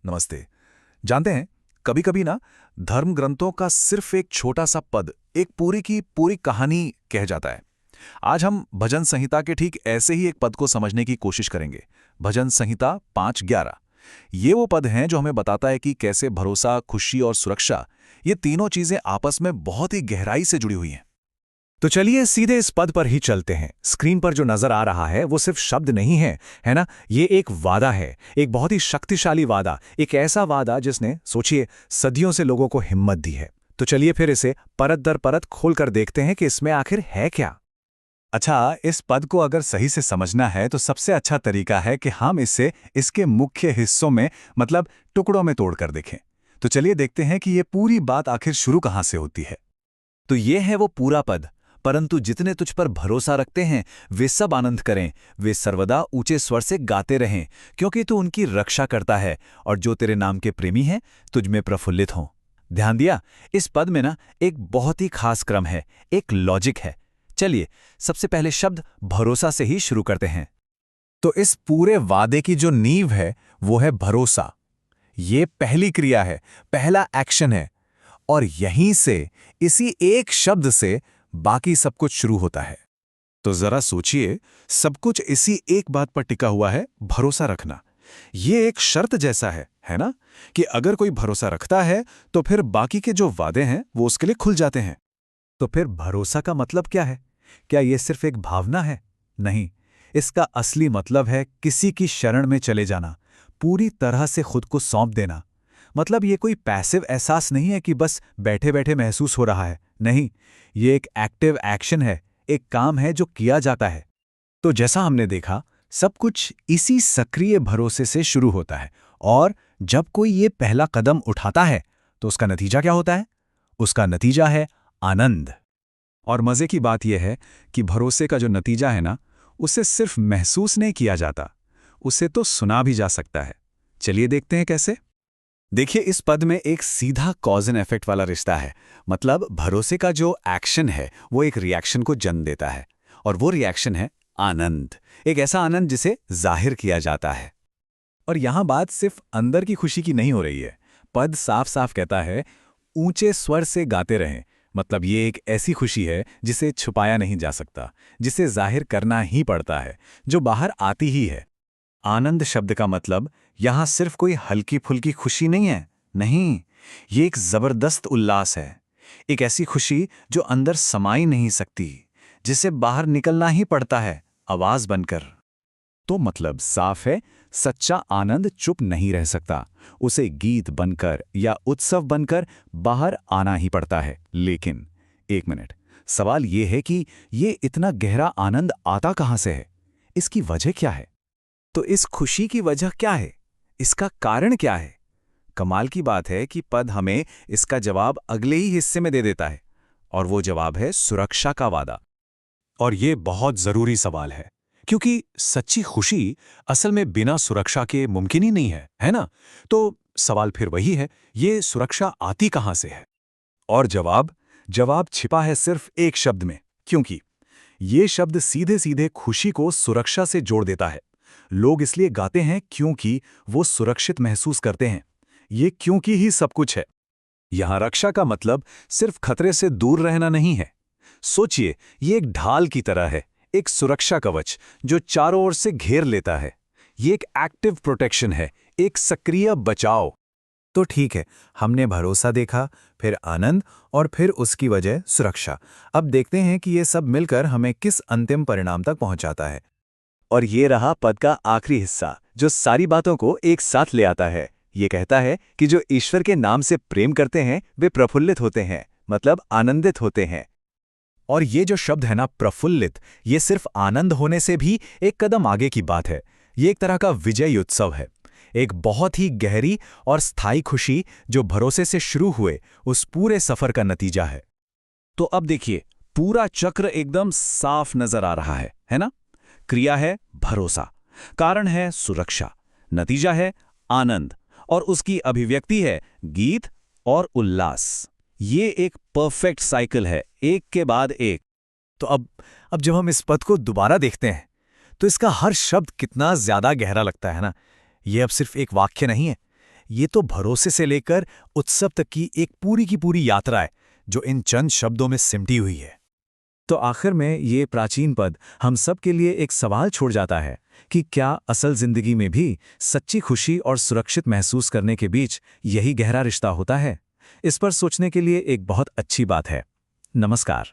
नमस्ते। जानते हैं, कभी कभी ना धर्म ग्रंथों का सिर्फ एक छोटा सा पद एक पूरी की पूरी कहानी कह जाता है। आज हम भजन संहिता के ठीक ऐसे ही एक पद को समझने की कोशिश करेंगे। भजन संहिता 5:11। ये वो पद हैं जो हमें बताता है कि कैसे भरोसा, खुशी और सुरक्षा, ये तीनों चीजें आपस में बहुत ही गहराई से जुड़ी हुई हैं। तो चलिए सीधे इस पद पर ही चलते हैं। स्क्रीन पर जो नजर आ रहा है वो सिर्फ शब्द नहीं है ना? ये एक वादा है, एक बहुत ही शक्तिशाली वादा, एक ऐसा वादा जिसने, सोचिए, सदियों से लोगों को हिम्मत दी है। तो चलिए फिर इसे परत दर परत खोलकर देखते हैं कि इसमें आखिर है क्या। अच्छा, इस पद को अगर सही से समझना है तो सबसे अच्छा तरीका है कि हम इसे इसके मुख्य हिस्सों में, मतलब टुकड़ों में तोड़कर देखें। तो चलिए देखते हैं कि ये पूरी बात आखिर शुरू कहाँ से होती है। तो ये है वो पूरा पद। परंतु जितने तुझ पर भरोसा रखते हैं वे सब आनंद करें, वे सर्वदा ऊंचे स्वर से गाते रहें, क्योंकि तू उनकी रक्षा करता है और जो तेरे नाम के प्रेमी हैं तुझ में प्रफुल्लित हों। ध्यान दिया? इस पद में ना एक बहुत ही खास क्रम है, एक लॉजिक है। चलिए सबसे पहले शब्द भरोसा से ही शुरू करते हैं। तो इस पूरे वादे की जो नींव है वो है भरोसा। ये पहली क्रिया है, पहला एक्शन है, और यहीं से, इसी एक शब्द से बाकी सब कुछ शुरू होता है। तो जरा सोचिए, सब कुछ इसी एक बात पर टिका हुआ है, भरोसा रखना। ये एक शर्त जैसा है ना, कि अगर कोई भरोसा रखता है तो फिर बाकी के जो वादे हैं वो उसके लिए खुल जाते हैं। तो फिर भरोसा का मतलब क्या है? क्या ये सिर्फ एक भावना है? नहीं, इसका असली मतलब है किसी की शरण में चले जाना, पूरी तरह से खुद को सौंप देना। मतलब ये कोई पैसिव एहसास नहीं है कि बस बैठे बैठे महसूस हो रहा है। नहीं, ये एक एक्टिव एक्शन है, एक काम है जो किया जाता है। तो जैसा हमने देखा, सब कुछ इसी सक्रिय भरोसे से शुरू होता है, और जब कोई ये पहला कदम उठाता है तो उसका नतीजा क्या होता है? उसका नतीजा है आनंद। और मजे की बात यह है कि भरोसे का जो नतीजा है ना, उसे सिर्फ महसूस नहीं किया जाता, उसे तो सुना भी जा सकता है। चलिए देखते हैं कैसे। देखिए, इस पद में एक सीधा कॉज एंड इफेक्ट वाला रिश्ता है। मतलब भरोसे का जो एक्शन है वो एक रिएक्शन को जन्म देता है, और वो रिएक्शन है आनंद। एक ऐसा आनंद जिसे जाहिर किया जाता है। और यहां बात सिर्फ अंदर की खुशी की नहीं हो रही है। पद साफ साफ कहता है, ऊंचे स्वर से गाते रहें। मतलब ये एक ऐसी खुशी है जिसे छुपाया नहीं जा सकता, जिसे जाहिर करना ही पड़ता है, जो बाहर आती ही है। आनंद शब्द का मतलब यहां सिर्फ कोई हल्की फुल्की खुशी नहीं है। नहीं, ये एक जबरदस्त उल्लास है। एक ऐसी खुशी जो अंदर समाई नहीं सकती, जिसे बाहर निकलना ही पड़ता है, आवाज बनकर। तो मतलब साफ है, सच्चा आनंद चुप नहीं रह सकता, उसे गीत बनकर या उत्सव बनकर बाहर आना ही पड़ता है। लेकिन एक मिनट, सवाल ये है कि ये इतना गहरा आनंद आता कहां से है? इसकी वजह क्या है? तो इस खुशी की वजह क्या है? इसका कारण क्या है? कमाल की बात है कि पद हमें इसका जवाब अगले ही हिस्से में दे देता है, और वो जवाब है सुरक्षा का वादा। और ये बहुत जरूरी सवाल है, क्योंकि सच्ची खुशी असल में बिना सुरक्षा के मुमकिन ही नहीं है ना? तो सवाल फिर वही है, ये सुरक्षा आती कहां से है? और जवाब छिपा है सिर्फ एक शब्द में, क्योंकि ये शब्द सीधे सीधे खुशी को सुरक्षा से जोड़ देता है। लोग इसलिए गाते हैं क्योंकि वो सुरक्षित महसूस करते हैं। ये क्योंकि ही सब कुछ है। यहां रक्षा का मतलब सिर्फ खतरे से दूर रहना नहीं है। सोचिए, ये एक ढाल की तरह है, एक सुरक्षा कवच जो चारों ओर से घेर लेता है। ये एक एक्टिव प्रोटेक्शन है, एक सक्रिय बचाव। तो ठीक है, हमने भरोसा देखा, फिर आनंद, और फिर उसकी वजह सुरक्षा। अब देखते हैं कि ये सब मिलकर हमें किस अंतिम परिणाम तक पहुंचाता है। और ये रहा पद का आखिरी हिस्सा, जो सारी बातों को एक साथ ले आता है। ये कहता है कि जो ईश्वर के नाम से प्रेम करते हैं वे प्रफुल्लित होते हैं, मतलब आनंदित होते हैं। और ये जो शब्द है ना, प्रफुल्लित, ये सिर्फ आनंद होने से भी एक कदम आगे की बात है। ये एक तरह का विजय उत्सव है, एक बहुत ही गहरी और स्थायी खुशी जो भरोसे से शुरू हुए उस पूरे सफर का नतीजा है। तो अब देखिए, पूरा चक्र एकदम साफ नजर आ रहा है ना? क्रिया है भरोसा, कारण है सुरक्षा, नतीजा है आनंद, और उसकी अभिव्यक्ति है गीत और उल्लास। ये एक परफेक्ट साइकिल है, एक के बाद एक। तो अब जब हम इस पद को दोबारा देखते हैं तो इसका हर शब्द कितना ज्यादा गहरा लगता है ना। ये अब सिर्फ एक वाक्य नहीं है, ये तो भरोसे से लेकर उत्सव तक की एक पूरी की पूरी यात्रा है जो इन चंद शब्दों में सिमटी हुई है। तो आखिर में ये प्राचीन पद हम सब के लिए एक सवाल छोड़ जाता है कि क्या असल जिंदगी में भी सच्ची खुशी और सुरक्षित महसूस करने के बीच यही गहरा रिश्ता होता है? इस पर सोचने के लिए एक बहुत अच्छी बात है। नमस्कार।